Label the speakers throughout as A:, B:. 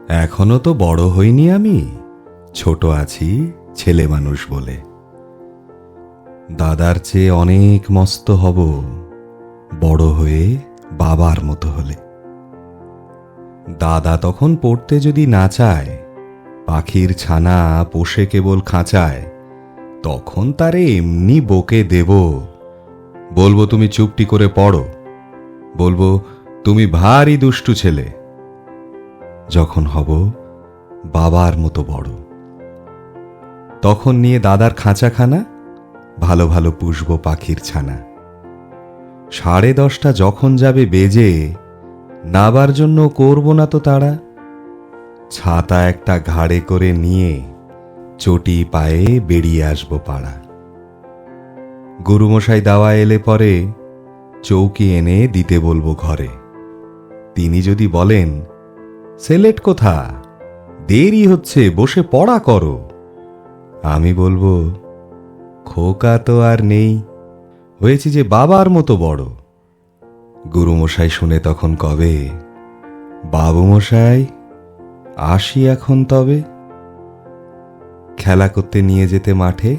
A: এখনো তো বড় হইনি আমি, ছোট আছি ছেলে মানুষ বলে। দাদার চেয়ে অনেক মস্ত হব বড় হয়ে বাবার মতো হলে। দাদা তখন পড়তে যদি না চায়, পাখির ছানা পোষে কেবল খাঁচায়, তখন তারে এমনি বকে দেব। বলবো তুমি চুপটি করে পড়ো, বলবো তুমি ভারী দুষ্টু ছেলে। যখন হব বাবার মতো বড়, তখন নিয়ে দাদার খাঁচাখানা ভালো ভালো পুষবো পাখির ছানা। 10:30 যখন যাবে বেজে, নাবার জন্য করব না তো তাড়া। ছাতা একটা ঘাড়ে করে নিয়ে চটি পায়ে বেরিয়ে আসবো পাড়া। গুরুমশাই দাওয়া এলে পরে চৌকি এনে দিতে বলবো ঘরে। তিনি যদি বলেন, সেলেট কোথা, দেরি হচ্ছে, বসে পড়া করো, আমি বলবো, খোকা তো আর নেই, হয়েছি যে বাবার মতো বড়। গুরুমশাই শুনে তখন কবে, বাবুমশাই আসি এখন তবে। খেলা করতে নিয়ে যেতে মাঠে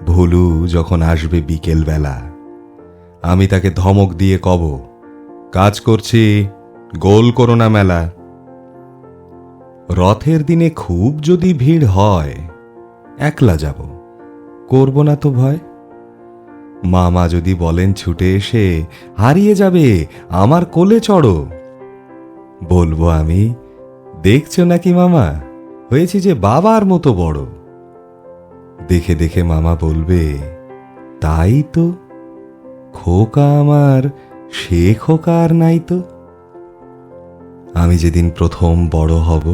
A: ভুলু যখন আসবে বিকেল বেলা, আমি তাকে ধমক দিয়ে কব, কাজ করছি, গোল করো না মেলা। রথের দিনে খুব যদি ভিড় হয়, একলা যাব, করব না তো ভয়। মামা যদি বলেন ছুটে এসে, হারিয়ে যাবে, আমার কোলে চড়ো, বলবো আমি, দেখছো নাকি মামা, হয়েছি যে বাবার মতো বড়। দেখে দেখে মামা বলবে, তাই তো, খোকা আমার সে খোকা আর নাই তো। আমি যেদিন প্রথম বড় হব,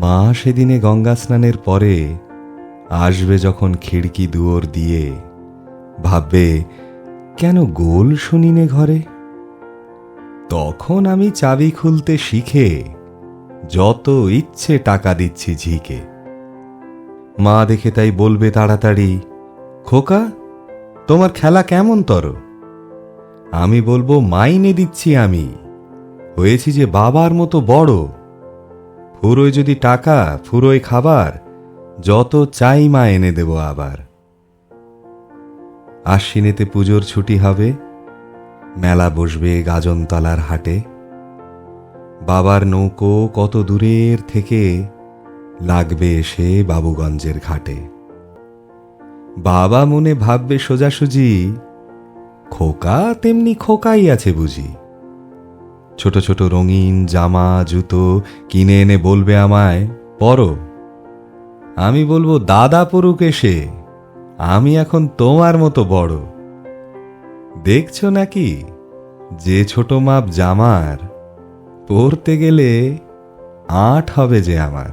A: মা সেদিনে গঙ্গা স্নানের পরে আসবে যখন খিড়কি দুয়ার দিয়ে, ভাববে কেন গোল শুনিনে ঘরে। তখন আমি চাবি খুলতে শিখে যত ইচ্ছে টাকা দিচ্ছি ঝিকে। মা দেখে তাই বলবে তাড়াতাড়ি, খোকা তোমার খেলা কেমন তর। আমি বলবো, মাইনে দিচ্ছি আমি, হয়েছি যে বাবার মতো বড়। ফুরোয় যদি টাকা, ফুরোয় খাবার, যত চাই মা এনে দেব আবার। আশ্বিনেতে পুজোর ছুটি হবে, মেলা বসবে গাজনতলার হাটে। বাবার নৌকো কত দূরের থেকে লাগবে এসে বাবুগঞ্জের ঘাটে। বাবা মনে ভাববে সোজাসুজি, খোকা তেমনি খোকাই আছে বুঝি। ছোট ছোট রঙিন জামা জুতো কিনে এনে বলবে আমায়, পরো। আমি বলবো, দাদা পড়ুক এসে, আমি এখন তোমার মতো বড়। দেখছো নাকি যে ছোট মাপ জামার, পরতে গেলে 8 হবে যে আমার।